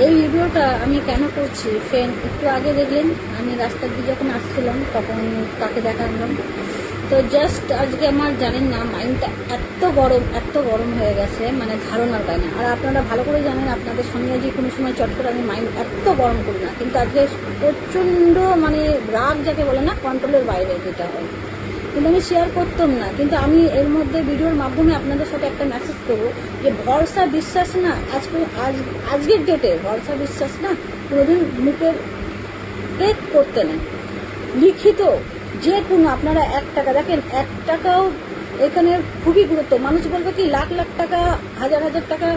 এই ভিডিওটা আমি কেন করছি ফ্রেন্ড, একটু আগে দেখলেন আমি রাস্তার দিয়ে যখন আসছিলাম তখন তাকে দেখালাম। তো জাস্ট আজকে আমার জানেন না মাইন্ডটা এত গরম হয়ে গেছে, মানে ধারণার বাইরে। আর আপনারা ভালো করে জানেন, আপনাদের সঙ্গে যে কোনো সময় চট করে আমি মাইন্ড এত গরম করি না, কিন্তু আজকে প্রচণ্ড মানে রাগ যাকে বলে না, কন্ট্রোলের বাইরে যেটা হয়, কিন্তু আমি শেয়ার করতাম না। কিন্তু আমি এর মধ্যে ভিডিওর মাধ্যমে আপনাদের সাথে একটা মেসেজ করবো যে ভরসা বিশ্বাস না, আজকের ডেটে ভরসা বিশ্বাস না কোনোদিন মুখের করতে নেই। লিখিত যে কোনো আপনারা 1 টাকা দেখেন, 1 টাকাও এখানে খুবই গুরুত্ব। মানুষ বলবে কি লাখ লাখ টাকা, হাজার হাজার টাকা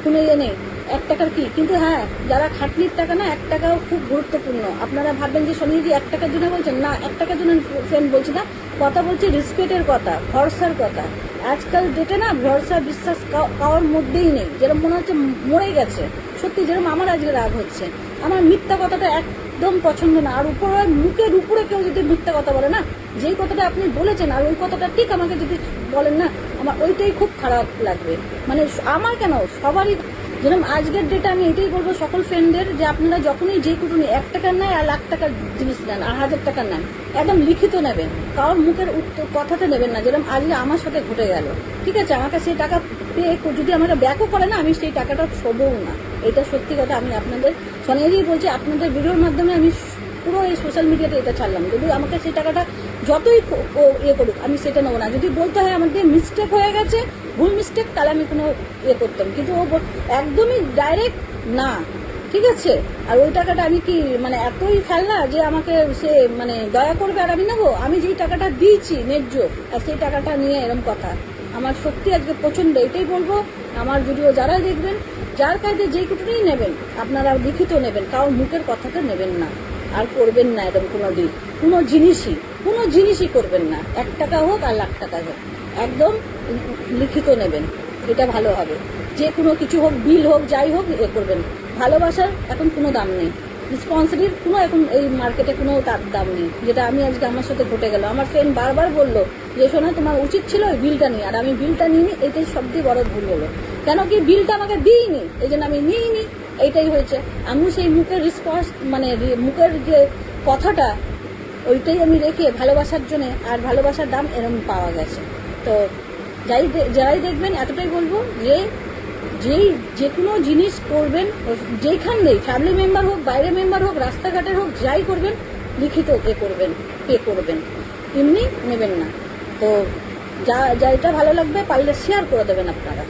কোনো ইয়ে নেই, 1 টাকার কি। কিন্তু হ্যাঁ, যারা খাটনির টাকা না, 1 টাকাও খুব গুরুত্বপূর্ণ। আপনারা ভাববেন যে সোনিয়াজি 1 টাকার জন্য বলছেন না, 1 টাকার জন্য ফ্রেন্ড বলছি না, কথা বলছি রেসপেক্টের কথা, ভরসার কথা। আজকাল ডেটে না ভরসা বিশ্বাস কারোর মধ্যেই নেই, যেরকম মনে হচ্ছে মরে গেছে। সত্যি যেরকম আমার আজকে রাগ হচ্ছে, আমার মিথ্যা কথাটা একদম পছন্দ না। আর উপরে মুখের উপরে কেউ যদি মিথ্যা কথা বলে না, যেই কথাটা আপনি বলেছেন আর ওই কথাটা ঠিক আমাকে যদি বলেন না, আমার ওইটাই খুব খারাপ লাগবে। মানে আমার কেন, সবারই। যেরকম আজকের ডেটে আমি এটাই বলবো সকল ফ্রেন্ডদের যে আপনারা যখনই যে কুটুনি 1 টাকার নেয় আর লাখ টাকার জিনিস নেন আর 1000 টাকার নেন, একদম লিখিত নেবেন, কারোর মুখের কথাতে নেবেন না। যেরকম আজকে আমার সাথে ঘটে গেল, ঠিক আছে, আমাকে সেই টাকা পেয়ে যদি আমাকে ব্যাকও করে না, আমি সেই টাকাটা শোবও না। এটা সত্যি কথা। আমি আপনাদের সোনিয়াজি বলছি, আপনাদের ভিডিওর মাধ্যমে আমি পুরো এই সোশ্যাল মিডিয়াতে এটা ছাড়লাম। যদি আমাকে সেই টাকাটা যতই ইয়ে করুক, আমি সেটা নেবো না। যদি বলতে হয় আমাদের মিস্টেক হয়ে গেছে, ভুল মিস্টেক, তাহলে আমি কোনো ইয়ে করতাম। কিন্তু ও একদমই ডাইরেক্ট না, ঠিক আছে। আর ওই টাকাটা আমি কি মানে এতই ফেললা যে আমাকে সে মানে দয়া করবে আর আমি নেবো? আমি যেই টাকাটা দিয়েছি ন্যায্য, আর সেই টাকাটা নিয়ে এরকম কথা আমার সত্যি আজকে প্রচণ্ড। এটাই বলবো, আমার ভিডিও যারাই দেখবেন, যার কাজে যেই কুটুনেই নেবেন, আপনারা লিখিত নেবেন, কারোর মুখের কথাটা নেবেন না। আর করবেন না এরকম কোনো জিনিসই করবেন না। 1 টাকা হোক আর লাখ টাকা হোক, একদম লিখিত নেবেন, এটা ভালো হবে। যে কোনো কিছু হোক, বিল হোক, যাই হোক, এ করবেন। ভালোবাসার এখন কোনো দাম নেই, রেসপন্সিবিলিটির কোনো এখন এই মার্কেটে কোনো দাম নেই। যেটা আমি আজকে আমার সাথে ঘটে গেল, আমার ফ্রেন্ড বারবার বললো যে শোনা তোমার উচিত ছিল ওই বিলটা নিয়ে, আর আমি বিলটা নিইনি, এটাই সবচেয়ে বড় ভুল হলো। কেন কি বিলটা আমাকে দিইনি, এই জন্য আমি নিইনি, এইটাই হয়েছে। আমি সেই মুখের রেসপন্স মানে মুখের যে কথাটা, ওইটাই আমি রেখে ভালোবাসার জন্য, আর ভালোবাসার দাম এরম পাওয়া গেছে। তো যারাই দেখবেন এতটাই বলবো যে কোনো জিনিস করবেন, যেখানেই ফ্যামিলি মেম্বার হোক, বাইরে মেম্বার হোক, রাস্তাঘাটের হোক, যাই করবেন লিখিত পে করবেন, এমনি নেবেন না। তো যা এটা ভালো লাগবে পারলে শেয়ার করে দেবেন আপনারা।